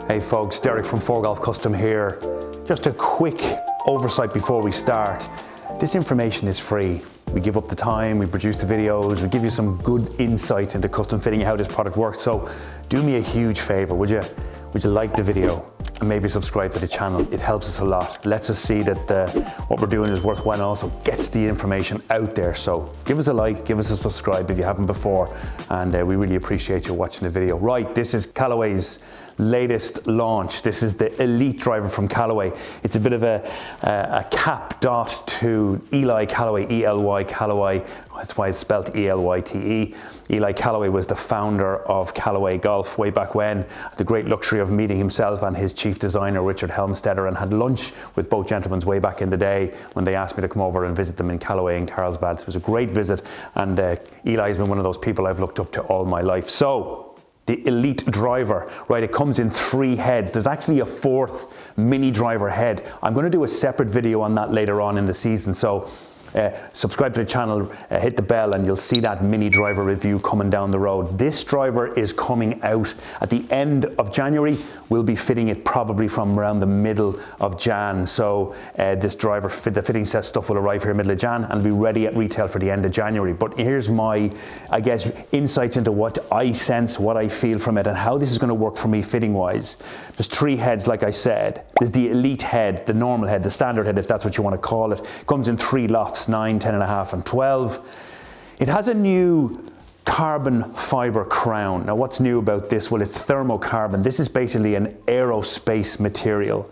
Hey folks, Derek from ForeGolf Custom here. Just a quick oversight before we start. This information is free. We give up the time, we produce the videos, we give you some good insights into custom fitting and how this product works. So do me a huge favor, would you like the video and maybe subscribe to the channel? It helps us a lot. Lets us see that what we're doing is worthwhile and also gets the information out there. So give us a like, give us a subscribe if you haven't before, and we really appreciate you watching the video. Right, this is Callaway's latest launch. This is the Elyte Driver from Callaway. It's a bit of a cap dot to Eli Callaway, E-L-Y Callaway. That's why it's spelled E-L-Y-T-E. Eli Callaway was the founder of Callaway Golf way back when. The great luxury of meeting himself and his chief designer, Richard Helmstetter, and had lunch with both gentlemen way back in the day when they asked me to come over and visit them in Callaway and Carlsbad. It was a great visit, and Eli's been one of those people I've looked up to all my life. So, the Elyte Driver, right, it comes in 3 heads. There's actually a 4th mini driver head. I'm going to do a separate video on that later on in the season, so subscribe to the channel, hit the bell, and you'll see that mini driver review coming down the road. This driver is coming out at the end of January. We'll be fitting it probably from around the middle of Jan. So this driver, the fitting set stuff will arrive here middle of Jan and be ready at retail for the end of January. But here's my, I guess, insights into what I sense, what I feel from it, and how this is going to work for me fitting wise. There's 3 heads, like I said. There's the Elyte head, the normal head, the standard head, if that's what you want to call it. Comes in 3 lofts, 9, 10.5 and 12. It has a new carbon fiber crown. Now what's new about this? Well, it's thermocarbon. This is basically an aerospace material.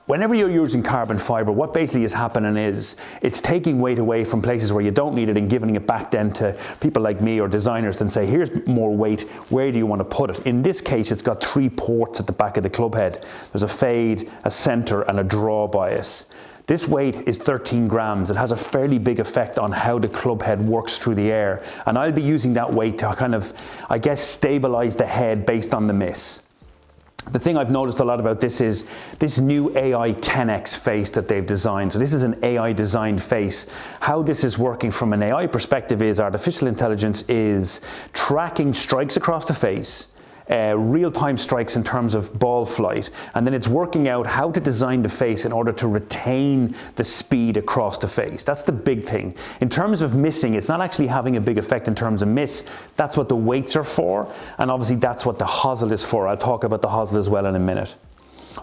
Whenever you're using carbon fiber, what basically is happening is it's taking weight away from places where you don't need it and giving it back then to people like me or designers and say, here's more weight, where do you want to put it? In this case, it's got 3 ports at the back of the club head. There's a fade, a center, and a draw bias. This weight is 13 grams. It has a fairly big effect on how the club head works through the air. And I'll be using that weight to kind of, I guess, stabilize the head based on the miss. The thing I've noticed a lot about this is this new AI 10X face that they've designed. So this is an AI designed face. How this is working from an AI perspective is artificial intelligence is tracking strikes across the face, real-time strikes in terms of ball flight, and then it's working out how to design the face in order to retain the speed across the face. That's the big thing. In terms of missing, it's not actually having a big effect in terms of miss. That's what the weights are for, and obviously that's what the hosel is for. I'll talk about the hosel as well in a minute.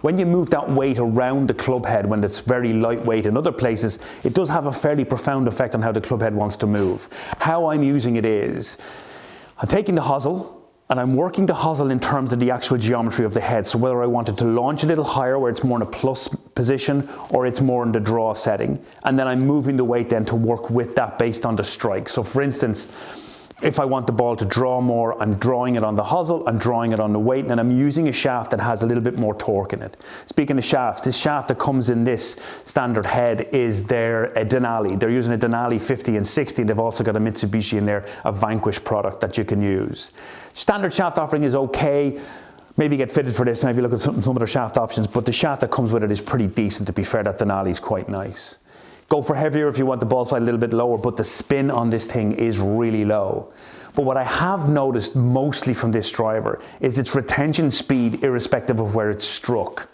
When you move that weight around the club head, when it's very lightweight in other places, it does have a fairly profound effect on how the club head wants to move. How I'm using it is, I'm taking the hosel, and I'm working the hosel in terms of the actual geometry of the head. So whether I wanted to launch a little higher where it's more in a plus position or it's more in the draw setting. And then I'm moving the weight then to work with that based on the strike. So for instance, if I want the ball to draw more, I'm drawing it on the hosel, I'm drawing it on the weight, and I'm using a shaft that has a little bit more torque in it. Speaking of shafts, this shaft that comes in this standard head is their Denali. They're using a Denali 50 and 60. They've also got a Mitsubishi in there, a Vanquish product that you can use. Standard shaft offering is okay. Maybe get fitted for this, maybe look at some other shaft options, but the shaft that comes with it is pretty decent. To be fair, that Denali is quite nice. Go for heavier if you want the ball flight a little bit lower, but the spin on this thing is really low. But what I have noticed mostly from this driver is its retention speed irrespective of where it's struck.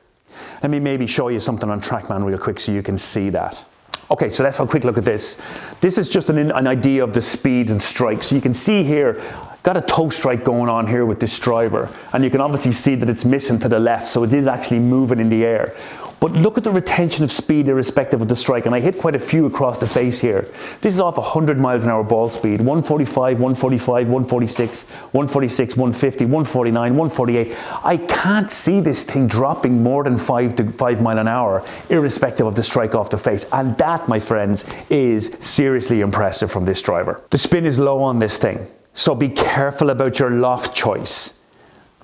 Let me maybe show you something on TrackMan real quick so you can see that. Okay, so let's have a quick look at this. This is just an idea of the speed and strike. So you can see here, got a toe strike going on here with this driver, and you can obviously see that it's missing to the left, so it is actually moving in the air. But look at the retention of speed irrespective of the strike, and I hit quite a few across the face here. This is off 100 miles an hour ball speed, 145, 145, 146, 146, 150, 149, 148. I can't see this thing dropping more than 5 miles an hour irrespective of the strike off the face. And that, my friends, is seriously impressive from this driver. The spin is low on this thing, so be careful about your loft choice.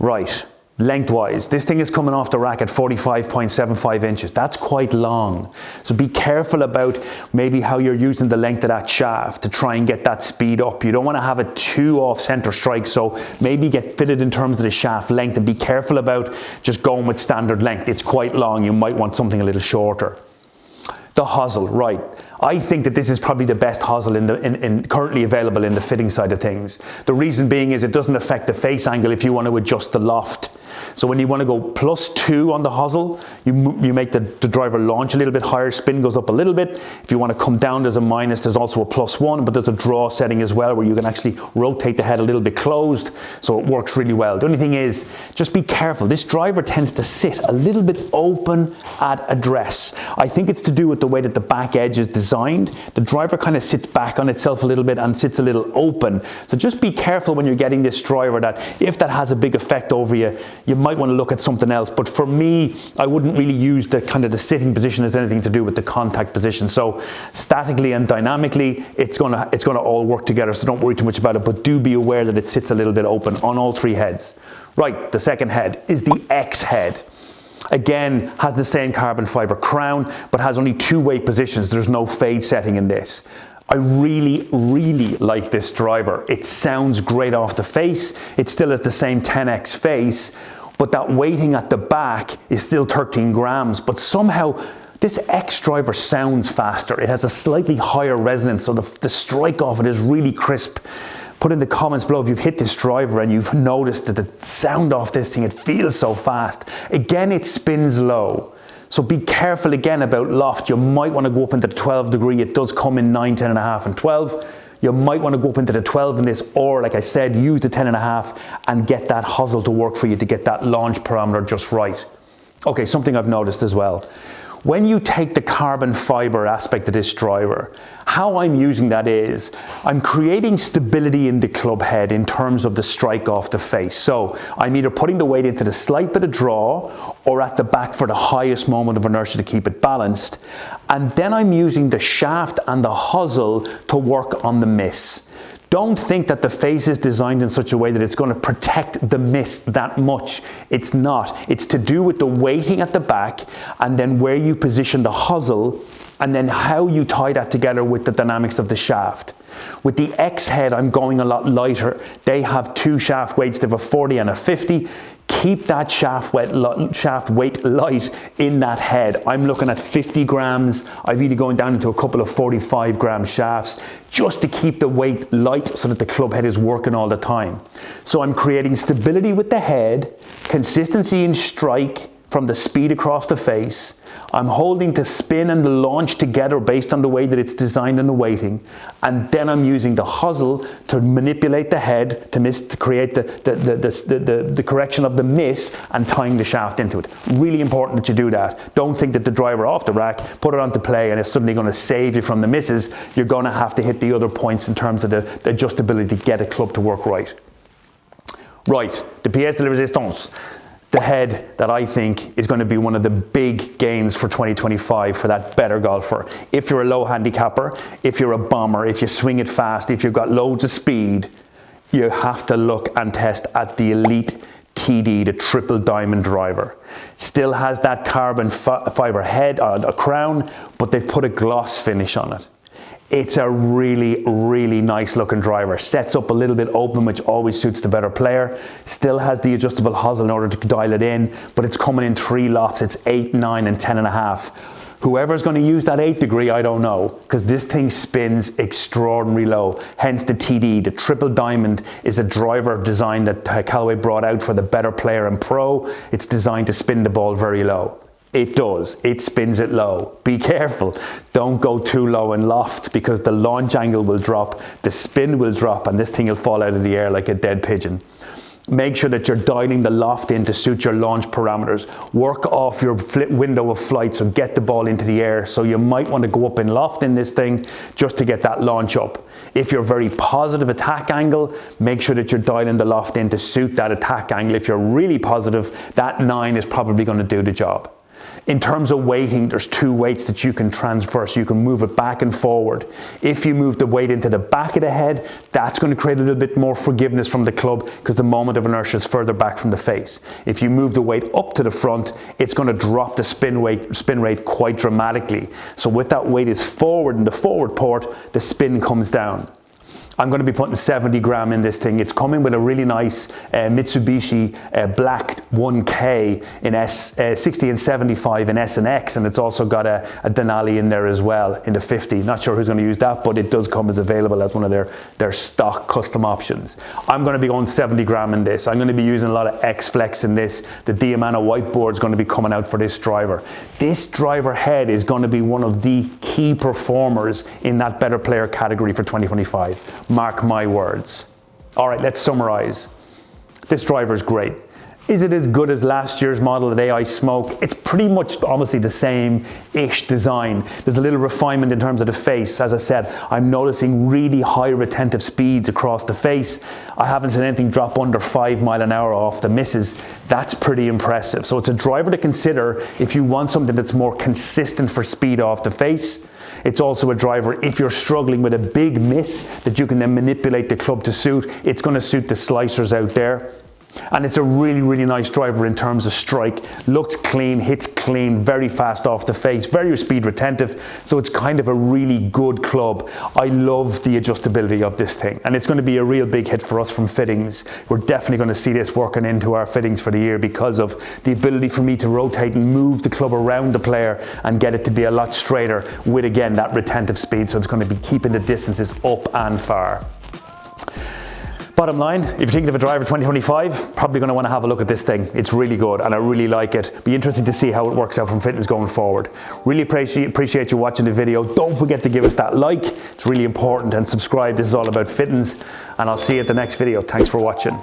Right. Lengthwise, this thing is coming off the rack at 45.75 inches. That's quite long. So be careful about maybe how you're using the length of that shaft to try and get that speed up. You don't want to have it too off center strike, so maybe get fitted in terms of the shaft length, and be careful about just going with standard length. It's quite long. You might want something a little shorter. The hosel, right. I think that this is probably the best hosel currently available in the fitting side of things. The reason being is it doesn't affect the face angle if you want to adjust the loft. So when you want to go +2 on the hosel, you make the driver launch a little bit higher, spin goes up a little bit. If you want to come down, there's a minus, there's also a +1, but there's a draw setting as well where you can actually rotate the head a little bit closed, so it works really well. The only thing is, just be careful. This driver tends to sit a little bit open at address. I think it's to do with the way that the back edge is designed. The driver kind of sits back on itself a little bit and sits a little open. So just be careful when you're getting this driver that if that has a big effect over you, you might want to look at something else. But for me, I wouldn't really use the kind of the sitting position as anything to do with the contact position. So statically and dynamically, it's gonna all work together, so don't worry too much about it, but do be aware that it sits a little bit open on all 3 heads. Right, the second head is the X Head. Again, has the same carbon fiber crown, but has only 2 weight positions. There's no fade setting in this. I really, really like this driver. It sounds great off the face. It still has the same 10x face, but that weighting at the back is still 13 grams, but somehow this X driver sounds faster. It has a slightly higher resonance, so the strike off it is really crisp. Put in the comments below if you've hit this driver and you've noticed that the sound off this thing, it feels so fast. Again, it spins low. So be careful again about loft. You might want to go up into the 12 degree. It does come in 9, 10.5 and 12. You might want to go up into the 12 in this, or like I said, use the 10.5 and get that hosel to work for you to get that launch parameter just right. Okay, something I've noticed as well. When you take the carbon fiber aspect of this driver, how I'm using that is, I'm creating stability in the club head in terms of the strike off the face. So I'm either putting the weight into the slight bit of draw or at the back for the highest moment of inertia to keep it balanced. And then I'm using the shaft and the hosel to work on the miss. Don't think that the face is designed in such a way that it's going to protect the miss that much. It's not. It's to do with the weighting at the back and then where you position the hosel and then how you tie that together with the dynamics of the shaft. With the X Head, I'm going a lot lighter. They have 2 shaft weights. They have a 40 and a 50. Keep that shaft weight light in that head. I'm looking at 50 grams. I'm really going down into a couple of 45 gram shafts just to keep the weight light so that the club head is working all the time. So I'm creating stability with the head, consistency in strike from the speed across the face. I'm holding the spin and the launch together based on the way that it's designed and the weighting. And then I'm using the hosel to manipulate the head to create the correction of the miss and tying the shaft into it. Really important that you do that. Don't think that the driver off the rack, put it onto play and it's suddenly going to save you from the misses. You're going to have to hit the other points in terms of the adjustability to get a club to work right. Right, the pièce de la résistance. The head that I think is going to be one of the big gains for 2025 for that better golfer. If you're a low handicapper, if you're a bomber, if you swing it fast, if you've got loads of speed, you have to look and test at the Elyte TD, the triple diamond driver. Still has that carbon fiber head, a crown, but they've put a gloss finish on it. It's a really, really nice looking driver. Sets up a little bit open, which always suits the better player. Still has the adjustable hosel in order to dial it in, but it's coming in 3 lofts. It's 8, 9, and 10.5. Whoever's going to use that 8 degree, I don't know, because this thing spins extraordinarily low. Hence the TD, the triple diamond, is a driver design that Callaway brought out for the better player and pro. It's designed to spin the ball very low. It does. It spins it low. Be careful. Don't go too low in loft because the launch angle will drop, the spin will drop, and this thing will fall out of the air like a dead pigeon. Make sure that you're dialing the loft in to suit your launch parameters. Work off your window of flight, so get the ball into the air. So you might want to go up in loft in this thing just to get that launch up. If you're very positive attack angle, make sure that you're dialing the loft in to suit that attack angle. If you're really positive, that 9 is probably going to do the job. In terms of weighting, there's 2 weights that you can transfer, so you can move it back and forward. If you move the weight into the back of the head, that's going to create a little bit more forgiveness from the club because the moment of inertia is further back from the face. If you move the weight up to the front, it's going to drop the spin rate quite dramatically. So with that weight is forward in the forward port, the spin comes down. I'm going to be putting 70 gram in this thing. It's coming with a really nice Mitsubishi black 1K in 60 and 75 in S and X, and it's also got a Denali in there as well in the 50. Not sure who's going to use that, but it does come as available as one of their stock custom options. I'm going to be going 70 gram in this. I'm going to be using a lot of X-Flex in this. The Diamano whiteboard is going to be coming out for this driver. This driver head is going to be one of the key performers in that better player category for 2025. Mark my words. All right, let's summarize. This driver is great. Is it as good as last year's model at AI Smoke? It's pretty much obviously the same-ish design. There's a little refinement in terms of the face. As I said, I'm noticing really high retentive speeds across the face. I haven't seen anything drop under 5 miles an hour off the misses. That's pretty impressive. So it's a driver to consider if you want something that's more consistent for speed off the face. It's also a driver, if you're struggling with a big miss, that you can then manipulate the club to suit. It's going to suit the slicers out there. And it's a really, really nice driver in terms of strike. Looks clean, hits clean, very fast off the face, very speed retentive. So it's kind of a really good club. I love the adjustability of this thing. And it's going to be a real big hit for us from fittings. We're definitely going to see this working into our fittings for the year because of the ability for me to rotate and move the club around the player and get it to be a lot straighter with, again, that retentive speed. So it's going to be keeping the distances up and far. Bottom line, if you're thinking of a driver 2025, probably going to want to have a look at this thing. It's really good and I really like it. Be interesting to see how it works out from fittings going forward. Really appreciate you watching the video. Don't forget to give us that like. It's really important, and subscribe. This is all about fittings, and I'll see you at the next video. Thanks for watching.